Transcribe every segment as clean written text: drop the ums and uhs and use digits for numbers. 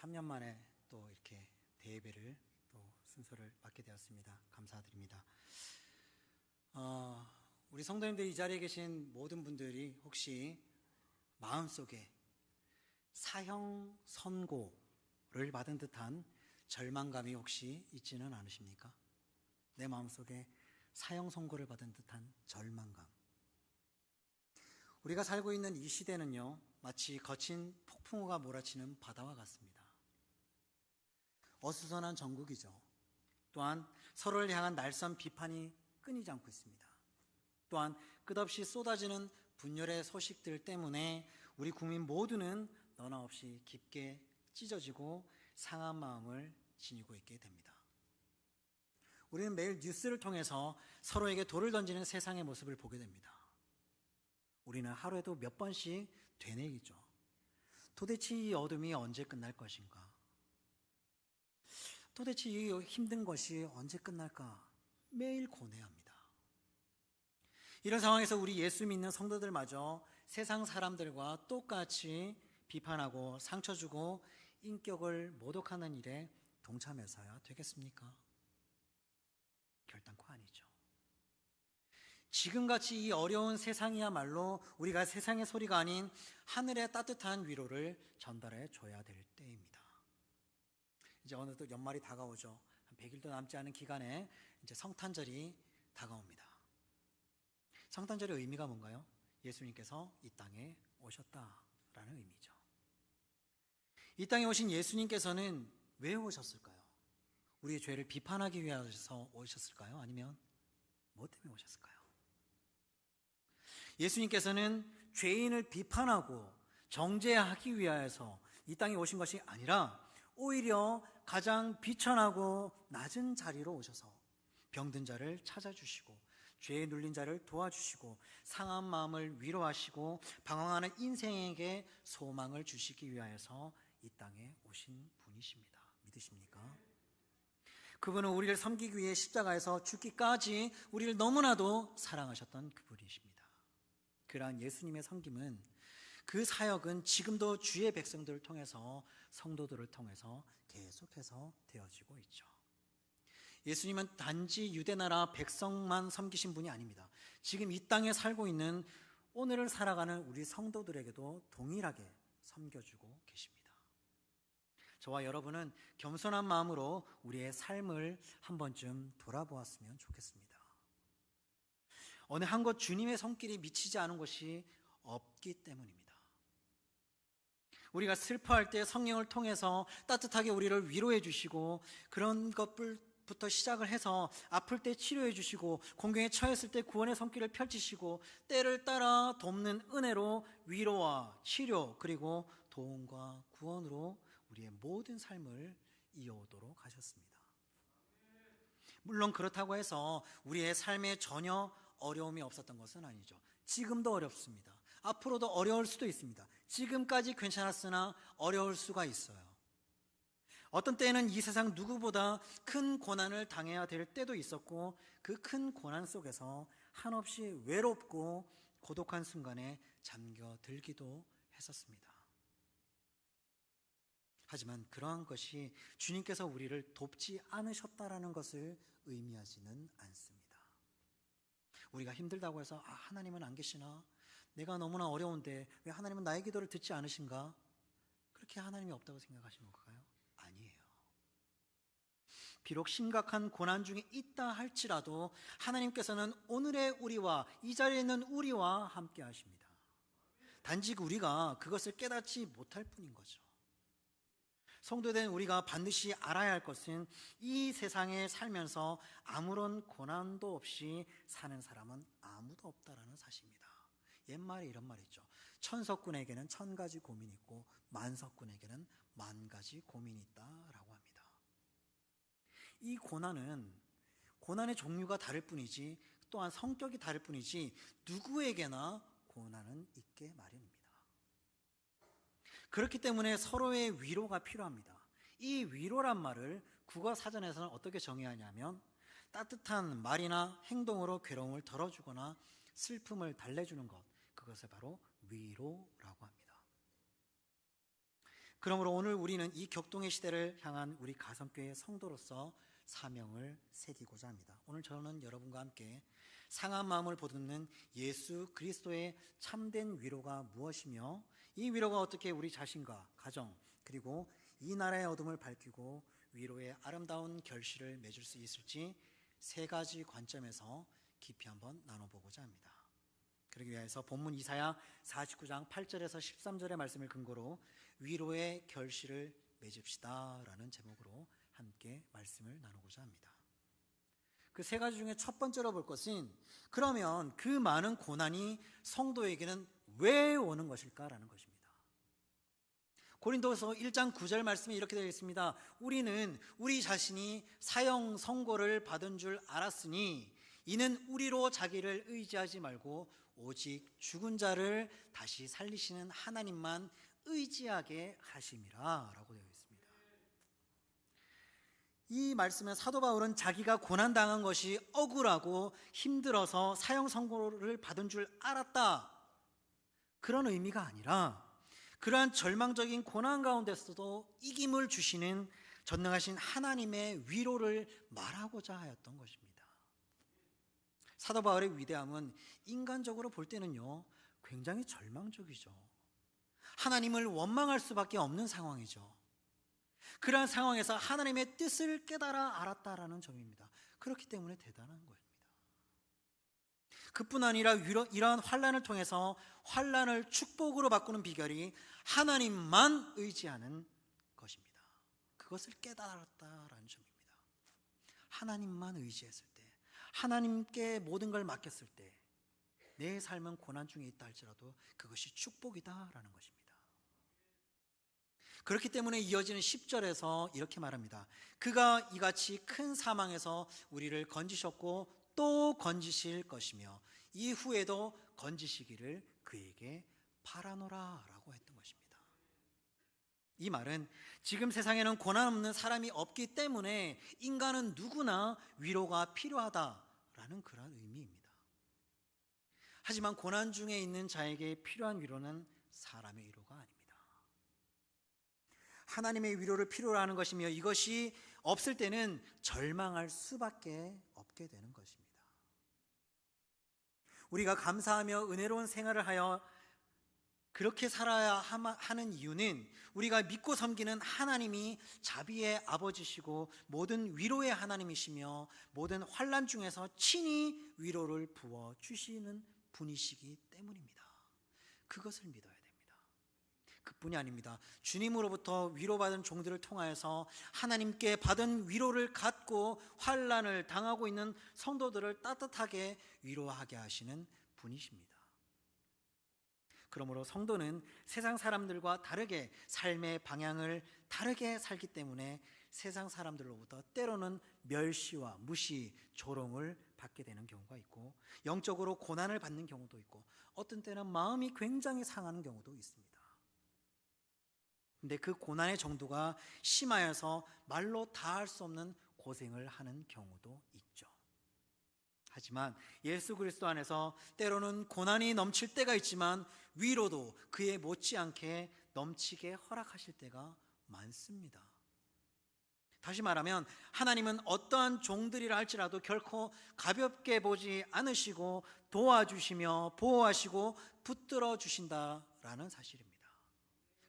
3년 만에 또 이렇게 대예배를 또 순서를 맡게 되었습니다. 감사드립니다. 우리 성도님들 이 자리에 계신 모든 분들이 혹시 마음속에 사형 선고를 받은 듯한 절망감이 혹시 있지는 않으십니까? 내 마음속에 사형 선고를 받은 듯한 절망감. 우리가 살고 있는 이 시대는요, 마치 거친 폭풍우가 몰아치는 바다와 같습니다. 어수선한 정국이죠. 또한 서로를 향한 날선 비판이 끊이지 않고 있습니다. 또한 끝없이 쏟아지는 분열의 소식들 때문에 우리 국민 모두는 너나 없이 깊게 찢어지고 상한 마음을 지니고 있게 됩니다. 우리는 매일 뉴스를 통해서 서로에게 돌을 던지는 세상의 모습을 보게 됩니다. 우리는 하루에도 몇 번씩 되뇌이죠. 도대체 이 어둠이 언제 끝날 것인가? 도대체 이 힘든 것이 언제 끝날까? 매일 고뇌합니다. 이런 상황에서 우리 예수 믿는 성도들마저 세상 사람들과 똑같이 비판하고 상처 주고 인격을 모독하는 일에 동참해서야 되겠습니까? 결단코 아니죠. 지금같이 이 어려운 세상이야말로 우리가 세상의 소리가 아닌 하늘의 따뜻한 위로를 전달해 줘야 될 때입니다. 이제 어느덧 연말이 다가오죠. 한 100일도 남지 않은 기간에 이제 성탄절이 다가옵니다. 성탄절의 의미가 뭔가요? 예수님께서 이 땅에 오셨다라는 의미죠. 이 땅에 오신 예수님께서는 왜 오셨을까요? 우리의 죄를 비판하기 위해서 오셨을까요? 아니면 뭐 때문에 오셨을까요? 예수님께서는 죄인을 비판하고 정죄하기 위하여서 이 땅에 오신 것이 아니라 오히려 가장 비천하고 낮은 자리로 오셔서 병든 자를 찾아주시고 죄에 눌린 자를 도와주시고 상한 마음을 위로하시고 방황하는 인생에게 소망을 주시기 위하여서 이 땅에 오신 분이십니다. 믿으십니까? 그분은 우리를 섬기기 위해 십자가에서 죽기까지 우리를 너무나도 사랑하셨던 그분이십니다. 그러한 예수님의 섬김은, 그 사역은 지금도 주의 백성들을 통해서, 성도들을 통해서 계속해서 되어지고 있죠. 예수님은 단지 유대나라 백성만 섬기신 분이 아닙니다. 지금 이 땅에 살고 있는 오늘을 살아가는 우리 성도들에게도 동일하게 섬겨주고 계십니다. 저와 여러분은 겸손한 마음으로 우리의 삶을 한 번쯤 돌아보았으면 좋겠습니다. 어느 한 곳 주님의 손길이 미치지 않은 곳이 없기 때문입니다. 우리가 슬퍼할 때 성령을 통해서 따뜻하게 우리를 위로해 주시고, 그런 것부터 시작을 해서 아플 때 치료해 주시고, 공경에 처했을 때 구원의 손길을 펼치시고, 때를 따라 돕는 은혜로 위로와 치료, 그리고 도움과 구원으로 우리의 모든 삶을 이어오도록 하셨습니다. 물론 그렇다고 해서 우리의 삶에 전혀 어려움이 없었던 것은 아니죠. 지금도 어렵습니다. 앞으로도 어려울 수도 있습니다. 지금까지 괜찮았으나 어려울 수가 있어요. 어떤 때에는 이 세상 누구보다 큰 고난을 당해야 될 때도 있었고, 그 큰 고난 속에서 한없이 외롭고 고독한 순간에 잠겨들기도 했었습니다. 하지만 그러한 것이 주님께서 우리를 돕지 않으셨다라는 것을 의미하지는 않습니다. 우리가 힘들다고 해서 하나님은 안 계시나? 내가 너무나 어려운데 왜 하나님은 나의 기도를 듣지 않으신가? 그렇게 하나님이 없다고 생각하시는 걸까요? 아니에요. 비록 심각한 고난 중에 있다 할지라도 하나님께서는 오늘의 우리와, 이 자리에 있는 우리와 함께 하십니다. 단지 우리가 그것을 깨닫지 못할 뿐인 거죠. 성도된 우리가 반드시 알아야 할 것은, 이 세상에 살면서 아무런 고난도 없이 사는 사람은 아무도 없다라는 사실입니다. 옛말에 이런 말이 있죠. 천석군에게는 1000가지 고민이 있고 만석군에게는 10,000가지 고민이 있다라고 합니다. 이 고난의 종류가 다를 뿐이지, 또한 성격이 다를 뿐이지, 누구에게나 고난은 있게 마련입니다. 그렇기 때문에 서로의 위로가 필요합니다. 이 위로란 말을 국어 사전에서는 어떻게 정의하냐면, 따뜻한 말이나 행동으로 괴로움을 덜어주거나 슬픔을 달래주는 것, 그것을 바로 위로라고 합니다. 그러므로 오늘 우리는 이 격동의 시대를 향한 우리 가성교회 성도로서 사명을 새기고자 합니다. 오늘 저는 여러분과 함께 상한 마음을 보듬는 예수 그리스도의 참된 위로가 무엇이며 이 위로가 어떻게 우리 자신과 가정 그리고 이 나라의 어둠을 밝히고 위로의 아름다운 결실을 맺을 수 있을지 세 가지 관점에서 깊이 한번 나눠보고자 합니다. 그러기 위해서 본문 이사야 49장 8절에서 13절의 말씀을 근거로 위로의 결실을 맺읍시다 라는 제목으로 함께 말씀을 나누고자 합니다. 그 세 가지 중에 첫 번째로 볼 것은 그러면 그 많은 고난이 성도에게는 왜 오는 것일까라는 것입니다. 고린도서 1장 9절 말씀에 이렇게 되어 있습니다. 우리는 우리 자신이 사형 선고를 받은 줄 알았으니 이는 우리로 자기를 의지하지 말고 오직 죽은 자를 다시 살리시는 하나님만 의지하게 하심이라 라고 되어 있습니다. 이 말씀에 사도 바울은 자기가 고난당한 것이 억울하고 힘들어서 사형 선고를 받은 줄 알았다 그런 의미가 아니라 그러한 절망적인 고난 가운데서도 이김을 주시는 전능하신 하나님의 위로를 말하고자 하였던 것입니다. 사도 바울의 위대함은 인간적으로 볼 때는요 굉장히 절망적이죠. 하나님을 원망할 수밖에 없는 상황이죠. 그러한 상황에서 하나님의 뜻을 깨달아 알았다라는 점입니다. 그렇기 때문에 대단한 겁니다. 그뿐 아니라 이러한 환난을 통해서 환난을 축복으로 바꾸는 비결이 하나님만 의지하는 것입니다. 그것을 깨달았다라는 점입니다. 하나님만 의지했을 때, 하나님께 모든 걸 맡겼을 때 내 삶은 고난 중에 있다 할지라도 그것이 축복이다라는 것입니다. 그렇기 때문에 이어지는 10절에서 이렇게 말합니다. 그가 이같이 큰 사망에서 우리를 건지셨고 또 건지실 것이며 이후에도 건지시기를 그에게 바라노라 라고 했던 것입니다. 이 말은 지금 세상에는 고난 없는 사람이 없기 때문에 인간은 누구나 위로가 필요하다라는 그런 의미입니다. 하지만 고난 중에 있는 자에게 필요한 위로는 사람의 위로가 아닙니다. 하나님의 위로를 필요로 하는 것이며 이것이 없을 때는 절망할 수밖에 없게 되는 것입니다. 우리가 감사하며 은혜로운 생활을 하여 그렇게 살아야 하는 이유는 우리가 믿고 섬기는 하나님이 자비의 아버지시고 모든 위로의 하나님이시며 모든 환난 중에서 친히 위로를 부어주시는 분이시기 때문입니다. 그것을 믿어야 됩니다. 그뿐이 아닙니다. 주님으로부터 위로받은 종들을 통하여서 하나님께 받은 위로를 갖고 환난을 당하고 있는 성도들을 따뜻하게 위로하게 하시는 분이십니다. 그러므로 성도는 세상 사람들과 다르게 삶의 방향을 다르게 살기 때문에 세상 사람들로부터 때로는 멸시와 무시, 조롱을 받게 되는 경우가 있고 영적으로 고난을 받는 경우도 있고 어떤 때는 마음이 굉장히 상하는 경우도 있습니다. 근데 그 고난의 정도가 심하여서 말로 다할 수 없는 고생을 하는 경우도 있죠. 하지만 예수 그리스도 안에서 때로는 고난이 넘칠 때가 있지만 위로도 그에 못지않게 넘치게 허락하실 때가 많습니다. 다시 말하면 하나님은 어떠한 종들이라 할지라도 결코 가볍게 보지 않으시고 도와주시며 보호하시고 붙들어 주신다라는 사실입니다.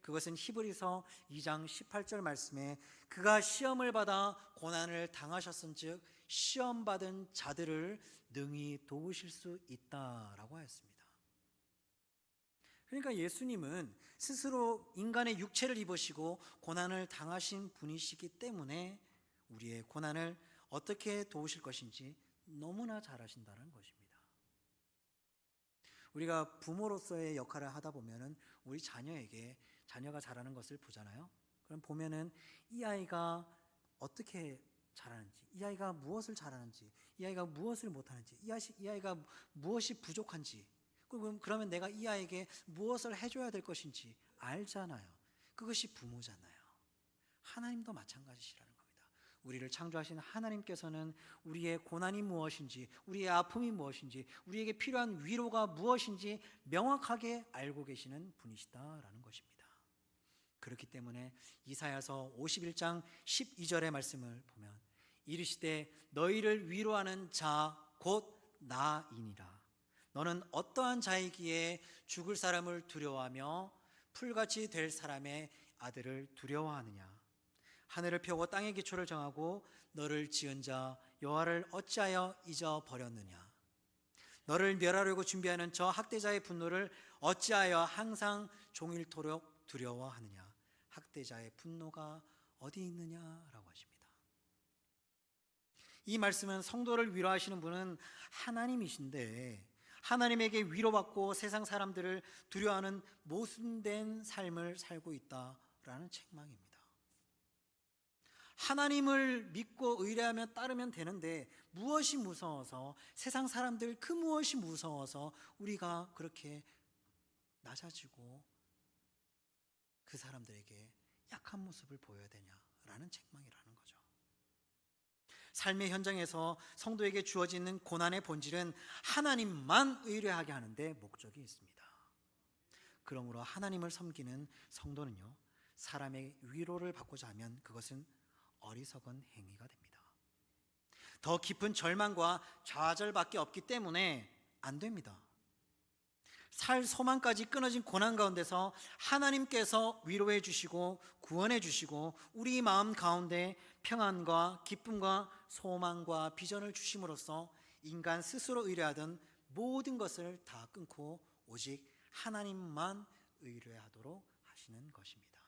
그것은 히브리서 2장 18절 말씀에 그가 시험을 받아 고난을 당하셨은즉 시험받은 자들을 능히 도우실 수 있다라고 하였습니다. 그러니까 예수님은 스스로 인간의 육체를 입으시고 고난을 당하신 분이시기 때문에 우리의 고난을 어떻게 도우실 것인지 너무나 잘 아신다는 것입니다. 우리가 부모로서의 역할을 하다 보면은 우리 자녀가 자라는 것을 보잖아요. 그럼 보면은 이 아이가 어떻게 잘하는지, 이 아이가 무엇을 잘하는지, 이 아이가 무엇을 못하는지, 이 아이가 무엇이 부족한지, 그러면 내가 이 아이에게 무엇을 해줘야 될 것인지 알잖아요. 그것이 부모잖아요. 하나님도 마찬가지시라는 겁니다. 우리를 창조하신 하나님께서는 우리의 고난이 무엇인지, 우리의 아픔이 무엇인지, 우리에게 필요한 위로가 무엇인지 명확하게 알고 계시는 분이시다라는 것입니다. 그렇기 때문에 이사야서 51장 12절의 말씀을 보면 이르시되 너희를 위로하는 자 곧 나이니라. 너는 어떠한 자이기에 죽을 사람을 두려워하며 풀같이 될 사람의 아들을 두려워하느냐. 하늘을 펴고 땅의 기초를 정하고 너를 지은 자 여호와를 어찌하여 잊어버렸느냐. 너를 멸하려고 준비하는 저 학대자의 분노를 어찌하여 항상 종일토록 두려워하느냐. 학대자의 분노가 어디 있느냐라고 하십니다. 이 말씀은 성도를 위로하시는 분은 하나님이신데 하나님에게 위로받고 세상 사람들을 두려워하는 모순된 삶을 살고 있다라는 책망입니다. 하나님을 믿고 의뢰하며 따르면 되는데 무엇이 무서워서, 세상 사람들 그 무엇이 무서워서 우리가 그렇게 낮아지고 그 사람들에게 약한 모습을 보여야 되냐라는 책망이라는 거죠. 삶의 현장에서 성도에게 주어지는 고난의 본질은 하나님만 의뢰하게 하는데 목적이 있습니다. 그러므로 하나님을 섬기는 성도는요, 사람의 위로를 받고자 하면 그것은 어리석은 행위가 됩니다. 더 깊은 절망과 좌절밖에 없기 때문에 안 됩니다. 살 소망까지 끊어진 고난 가운데서 하나님께서 위로해 주시고 구원해 주시고 우리 마음 가운데 평안과 기쁨과 소망과 비전을 주심으로써 인간 스스로 의뢰하던 모든 것을 다 끊고 오직 하나님만 의뢰하도록 하시는 것입니다.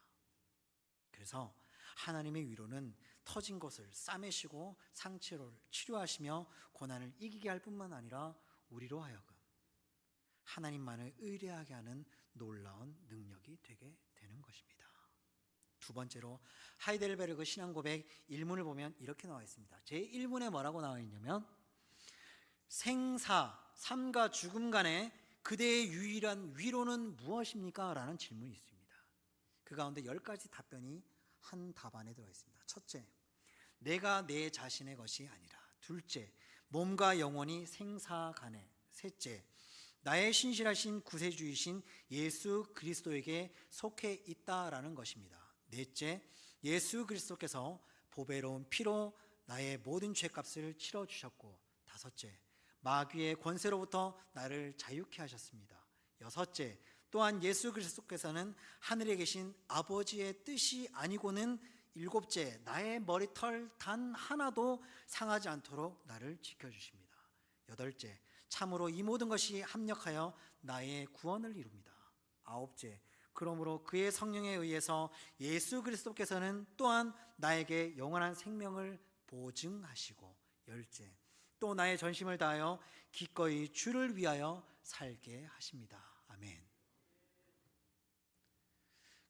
그래서 하나님의 위로는 터진 것을 싸매시고 상처를 치료하시며 고난을 이기게 할 뿐만 아니라 우리로 하여금 하나님만을 의뢰하게 하는 놀라운 능력이 되게 되는 것입니다. 두 번째로 하이델베르그 신앙고백 1문을 보면 이렇게 나와 있습니다. 제1문에 뭐라고 나와 있냐면 생사, 삶과 죽음 간에 그대의 유일한 위로는 무엇입니까? 라는 질문이 있습니다. 그 가운데 10가지 답변이 한 답안에 들어 있습니다. 첫째, 내가 내 자신의 것이 아니라. 둘째, 몸과 영혼이 생사간에. 셋째, 나의 신실하신 구세주이신 예수 그리스도에게 속해 있다라는 것입니다. 넷째, 예수 그리스도께서 보배로운 피로 나의 모든 죄값을 치러주셨고. 다섯째, 마귀의 권세로부터 나를 자유케 하셨습니다. 여섯째, 또한 예수 그리스도께서는 하늘에 계신 아버지의 뜻이 아니고는 일곱째, 나의 머리털 단 하나도 상하지 않도록 나를 지켜주십니다. 여덟째, 참으로 이 모든 것이 합력하여 나의 구원을 이룹니다. 아홉째, 그러므로 그의 성령에 의해서 예수 그리스도께서는 또한 나에게 영원한 생명을 보증하시고. 열째, 또 나의 전심을 다하여 기꺼이 주를 위하여 살게 하십니다. 아멘.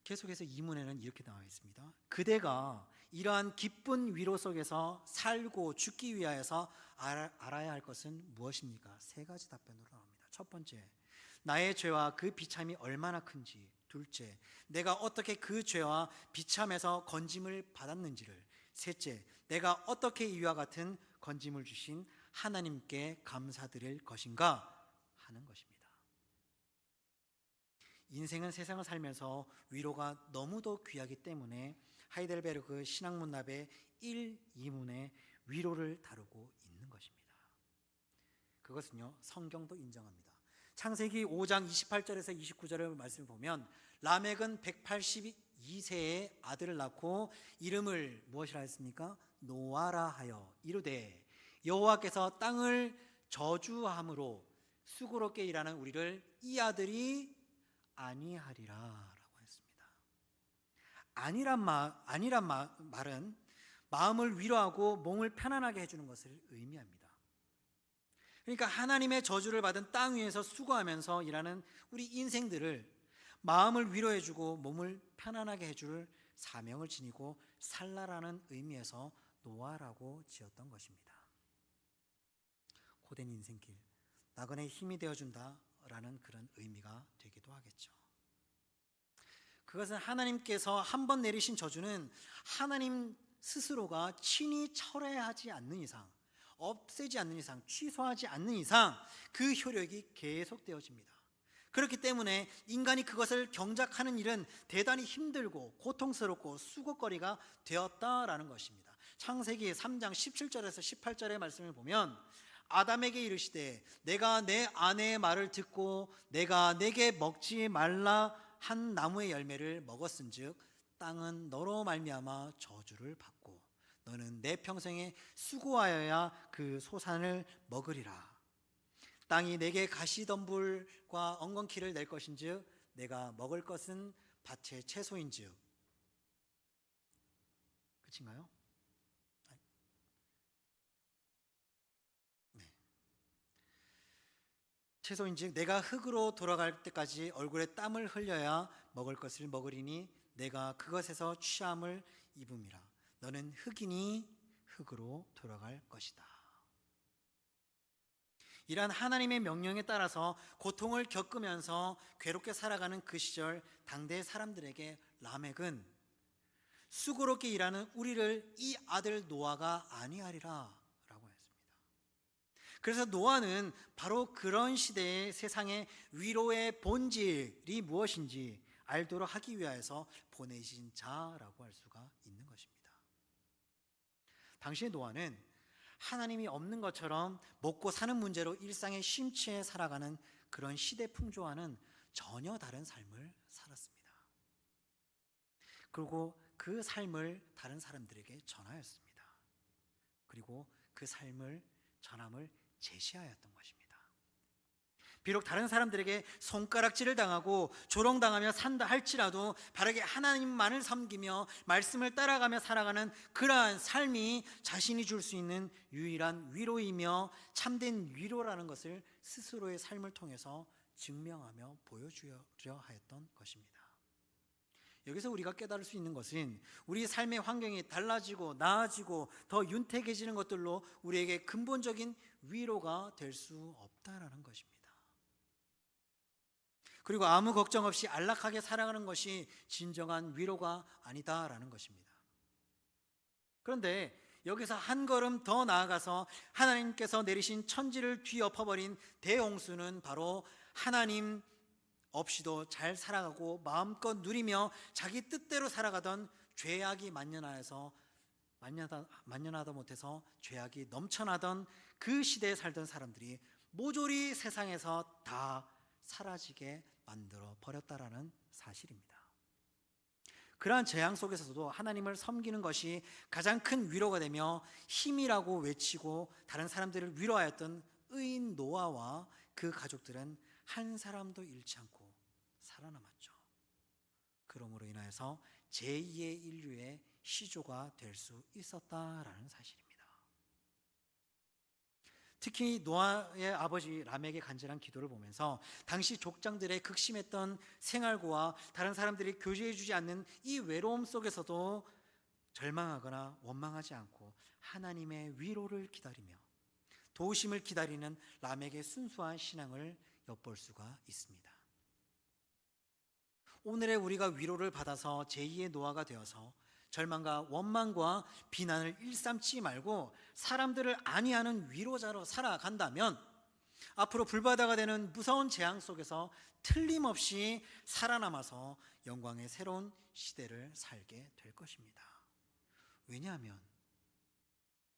계속해서 2문에는 이렇게 나와 있습니다. 그대가 이러한 기쁜 위로 속에서 살고 죽기 위하여서 알아야 할 것은 무엇입니까? 세 가지 답변으로 나옵니다. 첫 번째, 나의 죄와 그 비참이 얼마나 큰지. 둘째, 내가 어떻게 그 죄와 비참에서 건짐을 받았는지를. 셋째, 내가 어떻게 이와 같은 건짐을 주신 하나님께 감사드릴 것인가 하는 것입니다. 인생은 세상을 살면서 위로가 너무도 귀하기 때문에 하이델베르그 신학문답의 1, 2문에 위로를 다루고 있는 것입니다. 그것은요, 성경도 인정합니다. 창세기 5장 28절에서 29절의 말씀을 보면 라멕은 182세의 아들을 낳고 이름을 무엇이라 했습니까? 노아라 하여 이르되 여호와께서 땅을 저주함으로 수고롭게 일하는 우리를 이 아들이 아니하리라 라고 했습니다. 아니란 말은 마음을 위로하고 몸을 편안하게 해주는 것을 의미합니다. 그러니까 하나님의 저주를 받은 땅 위에서 수고하면서 일하는 우리 인생들을 마음을 위로해주고 몸을 편안하게 해줄 사명을 지니고 살라라는 의미에서 노아라고 지었던 것입니다. 고된 인생길, 나그네의 힘이 되어준다라는 그런 의미가 되기도 하겠죠. 그것은 하나님께서 한 번 내리신 저주는 하나님 스스로가 친히 철회하지 않는 이상, 없애지 않는 이상, 취소하지 않는 이상 그 효력이 계속되어집니다. 그렇기 때문에 인간이 그것을 경작하는 일은 대단히 힘들고 고통스럽고 수고거리가 되었다라는 것입니다. 창세기 3장 17절에서 18절의 말씀을 보면 아담에게 이르시되 내가 내 아내의 말을 듣고 내가 내게 먹지 말라 한 나무의 열매를 먹었은즉 땅은 너로 말미암아 저주를 받고 너는 내 평생에 수고하여야 그 소산을 먹으리라. 땅이 내게 가시덤불과 엉겅퀴를 낼 것인즉 내가 먹을 것은 밭의 채소인즉. 끝인가요? 네. 채소인즉 내가 흙으로 돌아갈 때까지 얼굴에 땀을 흘려야 먹을 것을 먹으리니 내가 그것에서 취함을 입음이라. 너는 흙이니 흙으로 돌아갈 것이다. 이러한 하나님의 명령에 따라서 고통을 겪으면서 괴롭게 살아가는 그 시절 당대 사람들에게 라멕은 수고롭게 일하는 우리를 이 아들 노아가 아니하리라 라고 했습니다. 그래서 노아는 바로 그런 시대의 세상의 위로의 본질이 무엇인지 알도록 하기 위하여서 보내신 자라고 할 수가 있는 것입니다. 당시의 노아는 하나님이 없는 것처럼 먹고 사는 문제로 일상에 심취해 살아가는 그런 시대 풍조와는 전혀 다른 삶을 살았습니다. 그리고 그 삶을 다른 사람들에게 전하였습니다. 그리고 그 삶을 전함을 제시하였던 것입니다. 비록 다른 사람들에게 손가락질을 당하고 조롱당하며 산다 할지라도 바르게 하나님만을 섬기며 말씀을 따라가며 살아가는 그러한 삶이 자신이 줄 수 있는 유일한 위로이며 참된 위로라는 것을 스스로의 삶을 통해서 증명하며 보여주려 하였던 것입니다. 여기서 우리가 깨달을 수 있는 것은 우리 삶의 환경이 달라지고 나아지고 더 윤택해지는 것들로 우리에게 근본적인 위로가 될 수 없다라는 것입니다. 그리고 아무 걱정 없이 안락하게 살아가는 것이 진정한 위로가 아니다라는 것입니다. 그런데 여기서 한 걸음 더 나아가서 하나님께서 내리신 천지를 뒤엎어버린 대홍수는 바로 하나님 없이도 잘 살아가고 마음껏 누리며 자기 뜻대로 살아가던 죄악이 만연하다 못해서 죄악이 넘쳐나던 그 시대에 살던 사람들이 모조리 세상에서 다 사라지게 만들어 버렸다라는 사실입니다. 그러한 재앙 속에서도 하나님을 섬기는 것이 가장 큰 위로가 되며 힘이라고 외치고 다른 사람들을 위로하였던 의인 노아와 그 가족들은 한 사람도 잃지 않고 살아남았죠. 그러므로 인하여서 제2의 인류의 시조가 될 수 있었다라는 사실입니다. 특히 노아의 아버지 람에게 간절한 기도를 보면서 당시 족장들의 극심했던 생활고와 다른 사람들이 교제해주지 않는 이 외로움 속에서도 절망하거나 원망하지 않고 하나님의 위로를 기다리며 도우심을 기다리는 람에게 순수한 신앙을 엿볼 수가 있습니다. 오늘의 우리가 위로를 받아서 제2의 노아가 되어서 절망과 원망과 비난을 일삼지 말고 사람들을 안위하는 위로자로 살아간다면 앞으로 불바다가 되는 무서운 재앙 속에서 틀림없이 살아남아서 영광의 새로운 시대를 살게 될 것입니다. 왜냐하면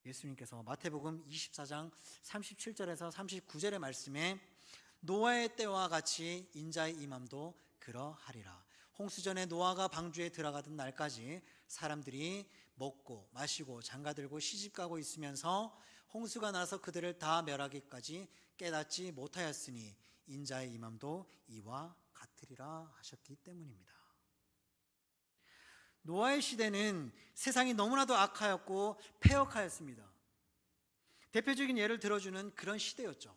예수님께서 마태복음 24장 37절에서 39절의 말씀에 노아의 때와 같이 인자의 임함도 그러하리라. 홍수전에 노아가 방주에 들어가던 날까지 사람들이 먹고 마시고 장가들고 시집가고 있으면서 홍수가 나서 그들을 다 멸하기까지 깨닫지 못하였으니 인자의 임함도 이와 같으리라 하셨기 때문입니다. 노아의 시대는 세상이 너무나도 악하였고 폐역하였습니다. 대표적인 예를 들어주는 그런 시대였죠.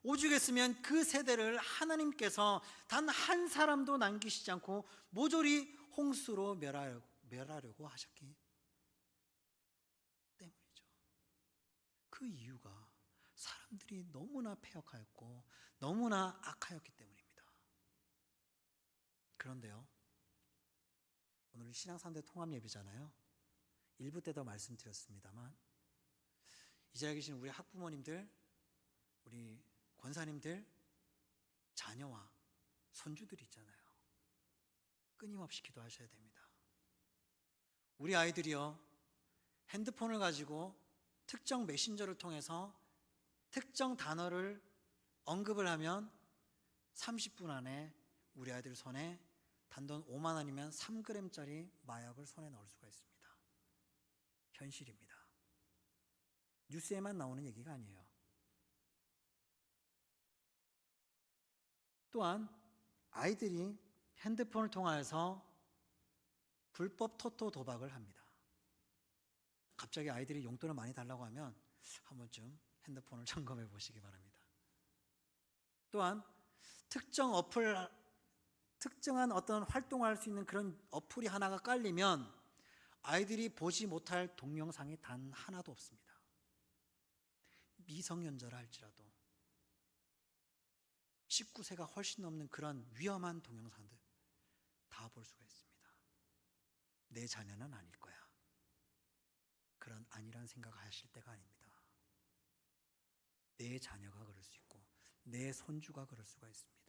오죽했으면 그 세대를 하나님께서 단 한 사람도 남기시지 않고 모조리 홍수로 멸하려고 하셨기 때문이죠. 그 이유가 사람들이 너무나 폐역하였고 너무나 악하였기 때문입니다. 그런데요, 오늘 신앙상대 통합 예배잖아요. 1부 때도 말씀드렸습니다만 이 자리에 계신 우리 학부모님들, 우리 권사님들, 자녀와 손주들 있잖아요. 끊임없이 기도하셔야 됩니다. 우리 아이들이요, 핸드폰을 가지고 특정 메신저를 통해서 특정 단어를 언급을 하면 30분 안에 우리 아이들 손에 단돈 5만 원이면 3g짜리 마약을 손에 넣을 수가 있습니다. 현실입니다. 뉴스에만 나오는 얘기가 아니에요. 또한 아이들이 핸드폰을 통하여서 불법 토토 도박을 합니다. 갑자기 아이들이 용돈을 많이 달라고 하면 한 번쯤 핸드폰을 점검해 보시기 바랍니다. 또한 특정한 어떤 활동을 할 수 있는 그런 어플이 하나가 깔리면 아이들이 보지 못할 동영상이 단 하나도 없습니다. 미성년자라 할지라도 19세가 훨씬 넘는 그런 위험한 동영상들 다 볼 수가 있습니다. 내 자녀는 아닐 거야. 그런 아니란 생각을 하실 때가 아닙니다. 내 자녀가 그럴 수 있고 내 손주가 그럴 수가 있습니다.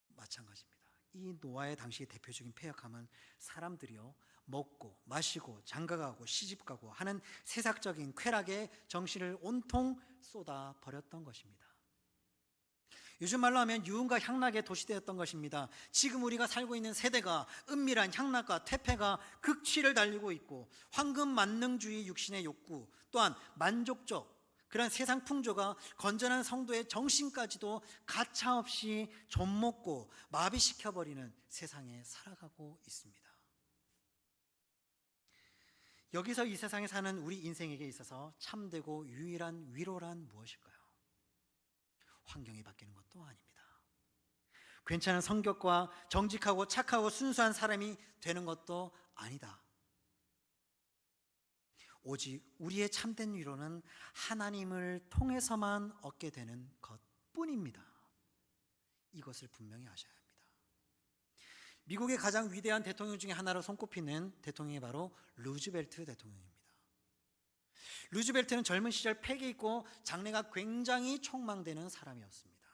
마찬가지입니다. 이 노아의 당시 대표적인 폐역함은 사람들이요, 먹고 마시고 장가가고 시집가고 하는 세상적인 쾌락에 정신을 온통 쏟아 버렸던 것입니다. 요즘 말로 하면 유흥과 향락의 도시되었던 것입니다. 지금 우리가 살고 있는 세대가 은밀한 향락과 퇴폐가 극치를 달리고 있고, 황금 만능주의 육신의 욕구, 또한 만족적 그런 세상 풍조가 건전한 성도의 정신까지도 가차없이 좀먹고 마비시켜버리는 세상에 살아가고 있습니다. 여기서 이 세상에 사는 우리 인생에게 있어서 참되고 유일한 위로란 무엇일까요? 환경이 바뀌는 것도 아닙니다. 괜찮은 성격과 정직하고 착하고 순수한 사람이 되는 것도 아니다. 오직 우리의 참된 위로는 하나님을 통해서만 얻게 되는 것뿐입니다. 이것을 분명히 아셔야 합니다. 미국의 가장 위대한 대통령 중에 하나로 손꼽히는 대통령이 바로 루즈벨트 대통령입니다. 루즈벨트는 젊은 시절 패기 있고 장래가 굉장히 촉망되는 사람이었습니다.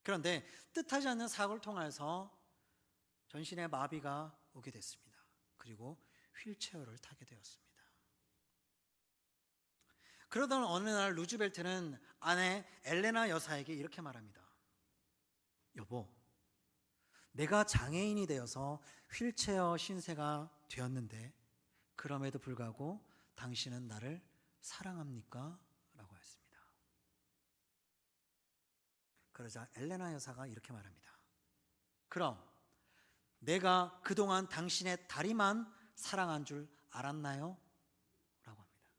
그런데 뜻하지 않는 사고를 통해서 전신에 마비가 오게 됐습니다. 그리고 휠체어를 타게 되었습니다. 그러던 어느 날 루즈벨트는 아내 엘레나 여사에게 이렇게 말합니다. 여보, 내가 장애인이 되어서 휠체어 신세가 되었는데 그럼에도 불구하고 당신은 나를 사랑합니까? 라고 했습니다. 그러자 엘레나 여사가 이렇게 말합니다. 그럼 내가 그동안 당신의 다리만 사랑한 줄 알았나요? 라고 합니다.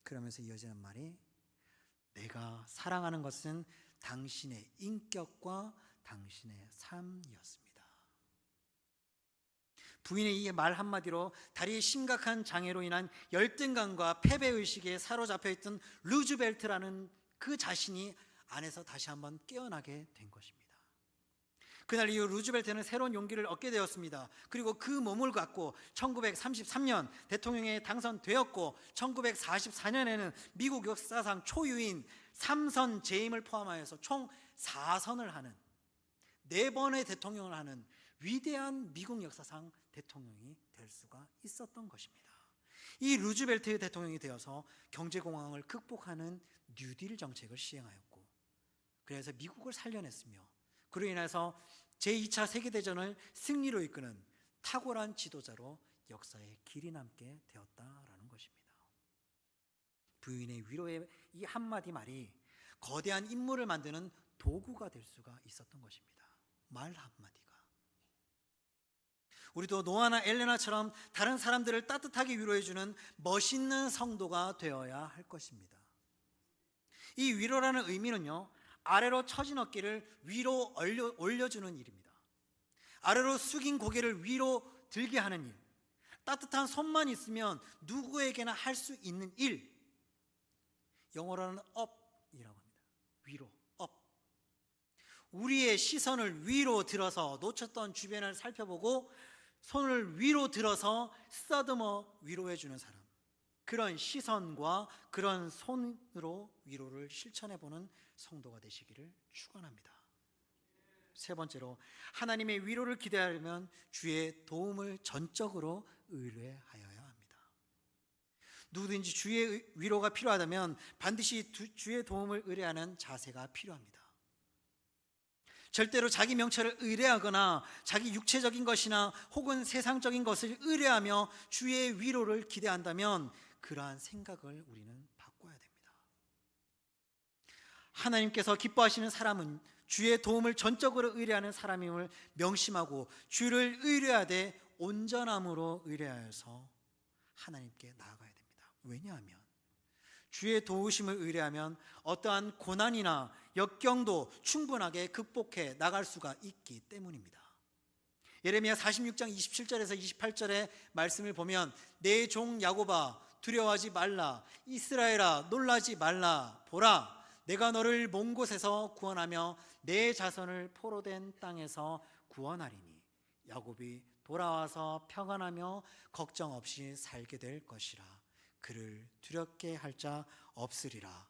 그러면서 이어지는 말이, 내가 사랑하는 것은 당신의 인격과 당신의 삶이었습니다. 부인의 이 말 한마디로 다리의 심각한 장애로 인한 열등감과 패배의식에 사로잡혀 있던 루즈벨트라는 그 자신이 안에서 다시 한번 깨어나게 된 것입니다. 그날 이후 루즈벨트는 새로운 용기를 얻게 되었습니다. 그리고 그 몸을 갖고 1933년 대통령에 당선되었고 1944년에는 미국 역사상 초유인 3선 재임을 포함하여서 총 4선을 하는, 4번의 대통령을 하는 위대한 미국 역사상 대통령이 될 수가 있었던 것입니다. 이 루즈벨트 대통령이 되어서 경제공황을 극복하는 뉴딜 정책을 시행하였고, 그래서 미국을 살려냈으며 그로 인해서 제2차 세계대전을 승리로 이끄는 탁월한 지도자로 역사에 길이 남게 되었다라는 것입니다. 부인의 위로의 이 한마디 말이 거대한 인물을 만드는 도구가 될 수가 있었던 것입니다. 말 한마디가. 우리도 노아나 엘레나처럼 다른 사람들을 따뜻하게 위로해주는 멋있는 성도가 되어야 할 것입니다. 이 위로라는 의미는요, 아래로 처진 어깨를 위로 올려주는 일입니다. 아래로 숙인 고개를 위로 들게 하는 일, 따뜻한 손만 있으면 누구에게나 할 수 있는 일, 영어로는 up이라고 합니다. 위로, up. 우리의 시선을 위로 들어서 놓쳤던 주변을 살펴보고 손을 위로 들어서 쓰다듬어 위로해주는 사람, 그런 시선과 그런 손으로 위로를 실천해보는 성도가 되시기를 축원합니다. 세 번째로, 하나님의 위로를 기대하려면 주의 도움을 전적으로 의뢰하여야 합니다. 누구든지 주의 위로가 필요하다면 반드시 주의 도움을 의뢰하는 자세가 필요합니다. 절대로 자기 명철을 의뢰하거나 자기 육체적인 것이나 혹은 세상적인 것을 의뢰하며 주의 위로를 기대한다면 그러한 생각을 우리는 바꿔야 됩니다. 하나님께서 기뻐하시는 사람은 주의 도움을 전적으로 의뢰하는 사람임을 명심하고 주를 의뢰하되 온전함으로 의뢰하여서 하나님께 나아가야 됩니다. 왜냐하면 주의 도우심을 의뢰하면 어떠한 고난이나 역경도 충분하게 극복해 나갈 수가 있기 때문입니다. 예레미야 46장 27절에서 28절의 말씀을 보면 내 종 야곱아 두려워하지 말라, 이스라엘아 놀라지 말라. 보라, 내가 너를 먼 곳에서 구원하며 내 자손을 포로된 땅에서 구원하리니 야곱이 돌아와서 평안하며 걱정 없이 살게 될 것이라. 그를 두렵게 할 자 없으리라.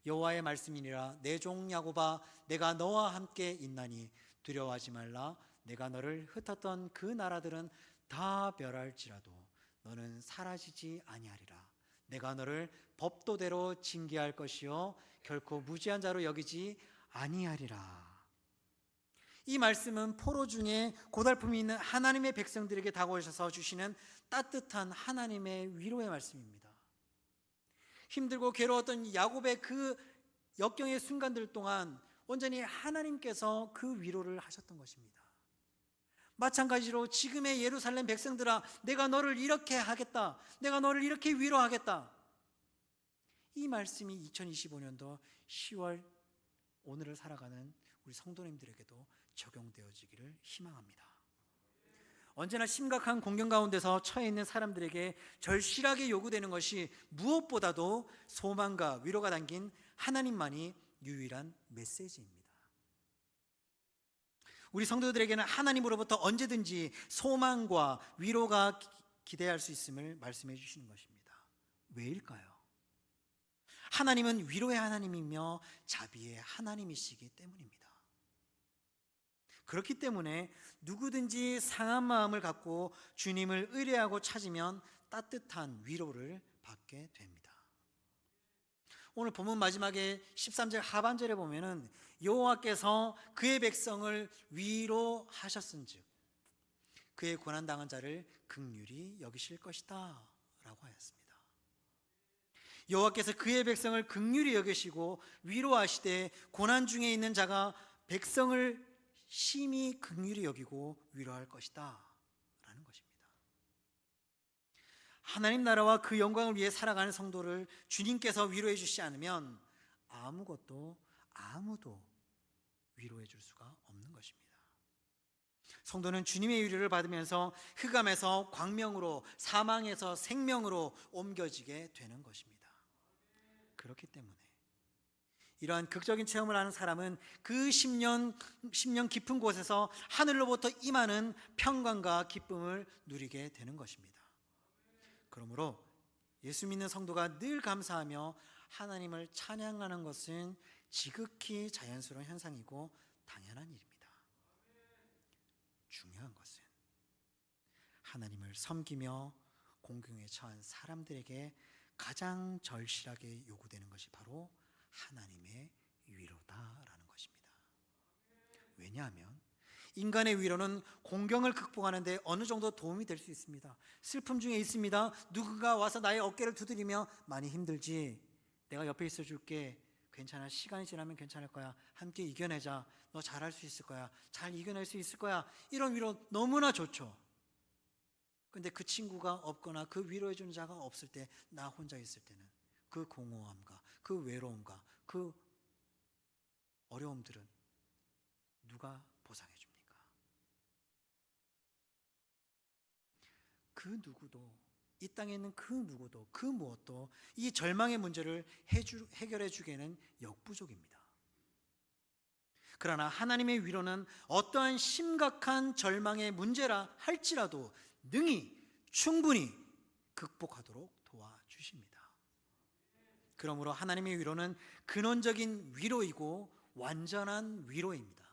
여호와의 말씀이니라. 내 종 야곱아 내가 너와 함께 있나니 두려워하지 말라. 내가 너를 흩었던 그 나라들은 다 멸할지라도 너는 사라지지 아니하리라. 내가 너를 법도대로 징계할 것이요 결코 무지한 자로 여기지 아니하리라. 이 말씀은 포로 중에 고달픔이 있는 하나님의 백성들에게 다가오셔서 주시는 따뜻한 하나님의 위로의 말씀입니다. 힘들고 괴로웠던 야곱의 그 역경의 순간들 동안 온전히 하나님께서 그 위로를 하셨던 것입니다. 마찬가지로 지금의 예루살렘 백성들아 내가 너를 이렇게 하겠다, 내가 너를 이렇게 위로하겠다. 이 말씀이 2025년도 10월 오늘을 살아가는 우리 성도님들에게도 적용되어지기를 희망합니다. 언제나 심각한 공경 가운데서 처해 있는 사람들에게 절실하게 요구되는 것이 무엇보다도 소망과 위로가 담긴 하나님만이 유일한 메시지입니다. 우리 성도들에게는 하나님으로부터 언제든지 소망과 위로가 기대할 수 있음을 말씀해 주시는 것입니다. 왜일까요? 하나님은 위로의 하나님이며 자비의 하나님이시기 때문입니다. 그렇기 때문에 누구든지 상한 마음을 갖고 주님을 의뢰하고 찾으면 따뜻한 위로를 받게 됩니다. 오늘 본문 마지막에 13절 하반절에 보면은 여호와께서 그의 백성을 위로하셨은즉 그의 고난당한 자를 긍휼히 여기실 것이다 라고 하였습니다. 여호와께서 그의 백성을 긍휼히 여기시고 위로하시되 고난 중에 있는 자가 백성을 심히 긍휼히 여기고 위로할 것이다 라는 것입니다. 하나님 나라와 그 영광을 위해 살아가는 성도를 주님께서 위로해 주시지 않으면 아무도 위로해 줄 수가 없는 것입니다. 성도는 주님의 위로를 받으면서 흑암에서 광명으로, 사망에서 생명으로 옮겨지게 되는 것입니다. 그렇기 때문에 이러한 극적인 체험을 하는 사람은 그 10년 깊은 곳에서 하늘로부터 임하는 평강과 기쁨을 누리게 되는 것입니다. 그러므로 예수 믿는 성도가 늘 감사하며 하나님을 찬양하는 것은 지극히 자연스러운 현상이고 당연한 일입니다. 중요한 것은 하나님을 섬기며 공경에 처한 사람들에게 가장 절실하게 요구되는 것이 바로 하나님의 위로다라는 것입니다. 왜냐하면 인간의 위로는 공경을 극복하는 데 어느 정도 도움이 될 수 있습니다. 슬픔 중에 있습니다. 누군가 와서 나의 어깨를 두드리며 많이 힘들지? 내가 옆에 있어 줄게. 괜찮아. 시간이 지나면 괜찮을 거야. 함께 이겨내자. 너 잘할 수 있을 거야. 잘 이겨낼 수 있을 거야. 이런 위로 너무나 좋죠. 근데 그 친구가 없거나 그 위로해 주는 자가 없을 때, 나 혼자 있을 때는 그 공허함과 그 외로움과 그 어려움들은 누가 보상해 줍니까? 그 누구도, 이 땅에 있는 그 누구도, 그 무엇도 이 절망의 문제를 해결해 주기에는 역부족입니다. 그러나 하나님의 위로는 어떠한 심각한 절망의 문제라 할지라도 능히 충분히 극복하도록 도와주십니다. 그러므로 하나님의 위로는 근원적인 위로이고 완전한 위로입니다.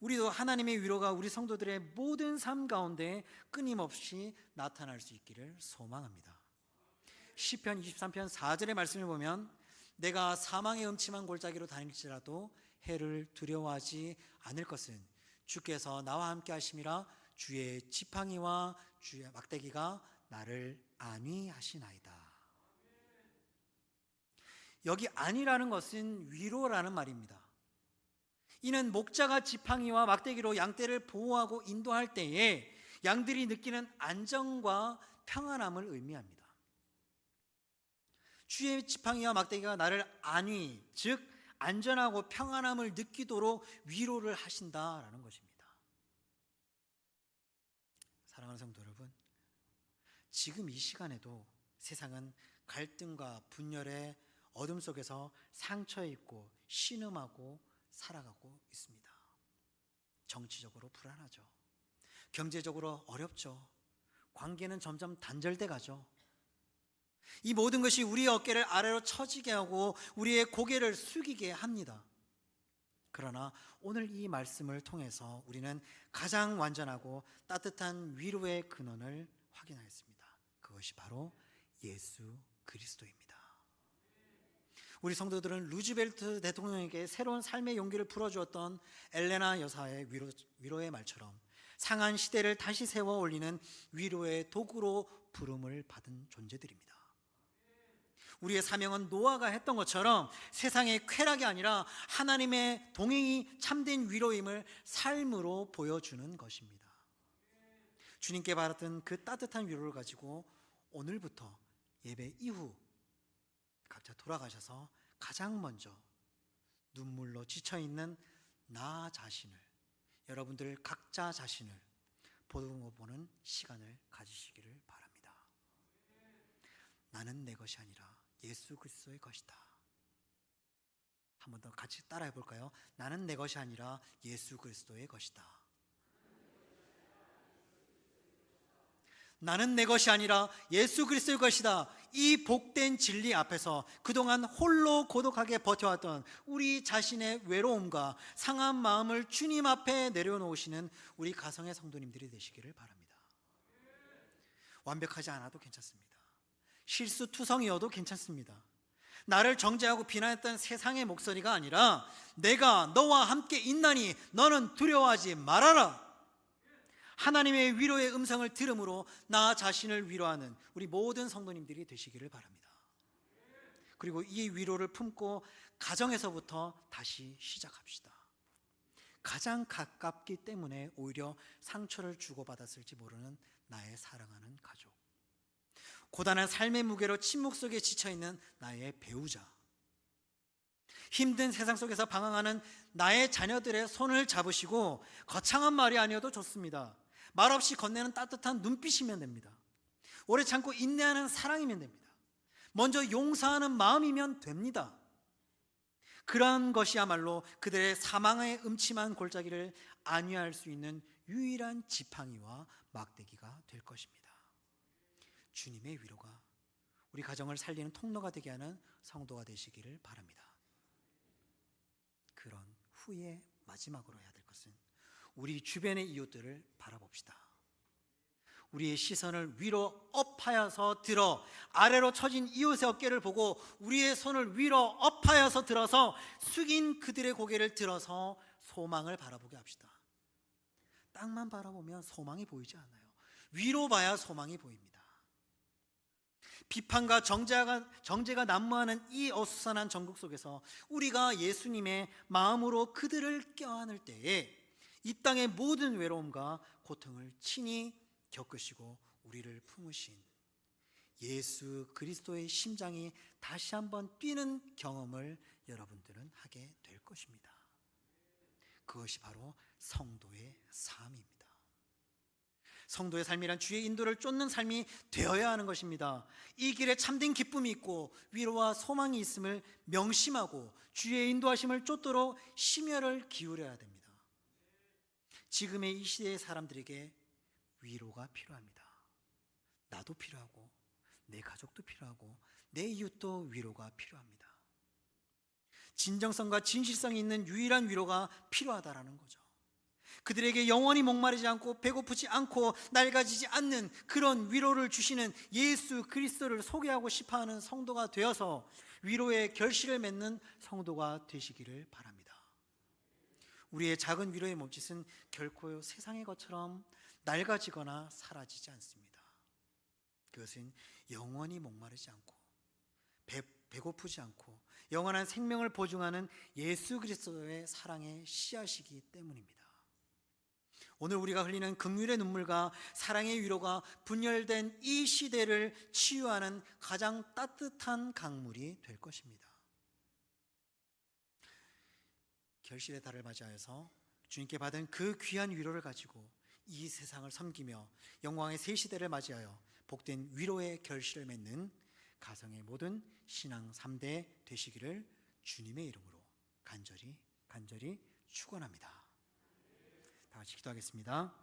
우리도 하나님의 위로가 우리 성도들의 모든 삶 가운데 끊임없이 나타날 수 있기를 소망합니다. 시편 23편 4절의 말씀을 보면 내가 사망의 음침한 골짜기로 다닐지라도 해를 두려워하지 않을 것은 주께서 나와 함께 하심이라. 주의 지팡이와 주의 막대기가 나를 안위하시나이다. 여기 안위라는 것은 위로라는 말입니다. 이는 목자가 지팡이와 막대기로 양떼를 보호하고 인도할 때에 양들이 느끼는 안정과 평안함을 의미합니다. 주의 지팡이와 막대기가 나를 안위, 즉 안전하고 평안함을 느끼도록 위로를 하신다라는 것입니다. 사랑하는 성도 여러분, 지금 이 시간에도 세상은 갈등과 분열의 어둠 속에서 상처 입고 신음하고 살아가고 있습니다. 정치적으로 불안하죠. 경제적으로 어렵죠. 관계는 점점 단절돼 가죠. 이 모든 것이 우리의 어깨를 아래로 처지게 하고 우리의 고개를 숙이게 합니다. 그러나 오늘 이 말씀을 통해서 우리는 가장 완전하고 따뜻한 위로의 근원을 확인하였습니다. 그것이 바로 예수 그리스도입니다. 우리 성도들은 루즈벨트 대통령에게 새로운 삶의 용기를 불어주었던 엘레나 여사의 위로의 말처럼 상한 시대를 다시 세워 올리는 위로의 도구로 부름을 받은 존재들입니다. 우리의 사명은 노아가 했던 것처럼 세상의 쾌락이 아니라 하나님의 동행이 참된 위로임을 삶으로 보여주는 것입니다. 주님께 받았던 그 따뜻한 위로를 가지고 오늘부터 예배 이후 각자 돌아가셔서 가장 먼저 눈물로 지쳐있는 나 자신을, 여러분들 각자 자신을 보는 시간을 가지시기를 바랍니다. 나는 내 것이 아니라 예수 그리스도의 것이다. 한 번 더 같이 따라해 볼까요? 나는 내 것이 아니라 예수 그리스도의 것이다. 나는 내 것이 아니라 예수 그리스도의 것이다. 이 복된 진리 앞에서 그동안 홀로 고독하게 버텨왔던 우리 자신의 외로움과 상한 마음을 주님 앞에 내려놓으시는 우리 가성의 성도님들이 되시기를 바랍니다. 완벽하지 않아도 괜찮습니다. 실수투성이어도 괜찮습니다. 나를 정죄하고 비난했던 세상의 목소리가 아니라 내가 너와 함께 있나니 너는 두려워하지 말아라. 하나님의 위로의 음성을 들음으로 나 자신을 위로하는 우리 모든 성도님들이 되시기를 바랍니다. 그리고 이 위로를 품고 가정에서부터 다시 시작합시다. 가장 가깝기 때문에 오히려 상처를 주고받았을지 모르는 나의 사랑하는 가족, 고단한 삶의 무게로 침묵 속에 지쳐있는 나의 배우자, 힘든 세상 속에서 방황하는 나의 자녀들의 손을 잡으시고 거창한 말이 아니어도 좋습니다. 말없이 건네는 따뜻한 눈빛이면 됩니다. 오래 참고 인내하는 사랑이면 됩니다. 먼저 용서하는 마음이면 됩니다. 그러한 것이야말로 그들의 사망의 음침한 골짜기를 안위할 수 있는 유일한 지팡이와 막대기가 될 것입니다. 주님의 위로가 우리 가정을 살리는 통로가 되게 하는 성도가 되시기를 바랍니다. 그런 후에 마지막으로 해야 될 것은 우리 주변의 이웃들을 바라봅시다. 우리의 시선을 위로 업하여서 들어 아래로 처진 이웃의 어깨를 보고 우리의 손을 위로 업하여서 들어서 숙인 그들의 고개를 들어서 소망을 바라보게 합시다. 땅만 바라보면 소망이 보이지 않아요. 위로 봐야 소망이 보입니다. 비판과 정죄가 난무하는 이 어수선한 전국 속에서 우리가 예수님의 마음으로 그들을 껴안을 때에 이 땅의 모든 외로움과 고통을 친히 겪으시고 우리를 품으신 예수 그리스도의 심장이 다시 한번 뛰는 경험을 여러분들은 하게 될 것입니다. 그것이 바로 성도의 삶입니다. 성도의 삶이란 주의 인도를 쫓는 삶이 되어야 하는 것입니다. 이 길에 참된 기쁨이 있고 위로와 소망이 있음을 명심하고 주의 인도하심을 쫓도록 심혈을 기울여야 됩니다. 지금의 이 시대의 사람들에게 위로가 필요합니다. 나도 필요하고 내 가족도 필요하고 내 이웃도 위로가 필요합니다. 진정성과 진실성이 있는 유일한 위로가 필요하다라는 거죠. 그들에게 영원히 목마르지 않고 배고프지 않고 낡아지지 않는 그런 위로를 주시는 예수 그리스도를 소개하고 싶어하는 성도가 되어서 위로의 결실을 맺는 성도가 되시기를 바랍니다. 우리의 작은 위로의 몸짓은 결코 세상의 것처럼 낡아지거나 사라지지 않습니다. 그것은 영원히 목마르지 않고 배고프지 않고 영원한 생명을 보증하는 예수 그리스도의 사랑의 씨앗이기 때문입니다. 오늘 우리가 흘리는 긍휼의 눈물과 사랑의 위로가 분열된 이 시대를 치유하는 가장 따뜻한 강물이 될 것입니다. 결실의 달을 맞이하여서 주님께 받은 그 귀한 위로를 가지고 이 세상을 섬기며 영광의 새 시대를 맞이하여 복된 위로의 결실을 맺는 가정의 모든 신앙 3대 되시기를 주님의 이름으로 간절히 축원합니다. 다 같이 기도하겠습니다.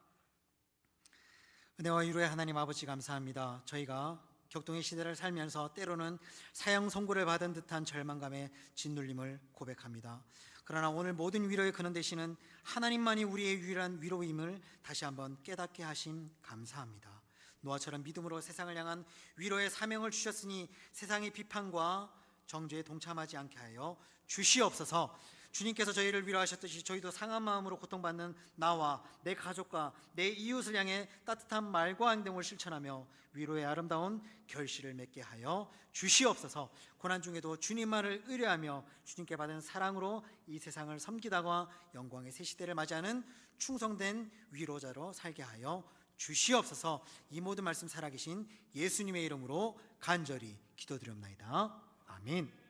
은혜와 위로의 하나님 아버지 감사합니다. 저희가 격동의 시대를 살면서 때로는 사형 선고를 받은 듯한 절망감에 짓눌림을 고백합니다. 그러나 오늘 모든 위로의 근원 되시는 하나님만이 우리의 유일한 위로임을 다시 한번 깨닫게 하심 감사합니다. 노아처럼 믿음으로 세상을 향한 위로의 사명을 주셨으니 세상의 비판과 정죄에 동참하지 않게 하여 주시옵소서. 주님께서 저희를 위로하셨듯이 저희도 상한 마음으로 고통받는 나와 내 가족과 내 이웃을 향해 따뜻한 말과 행동을 실천하며 위로의 아름다운 결실을 맺게 하여 주시옵소서. 고난 중에도 주님만을 의뢰하며 주님께 받은 사랑으로 이 세상을 섬기다가 영광의 새 시대를 맞이하는 충성된 위로자로 살게 하여 주시옵소서. 이 모든 말씀 살아계신 예수님의 이름으로 간절히 기도드립니다. 아멘.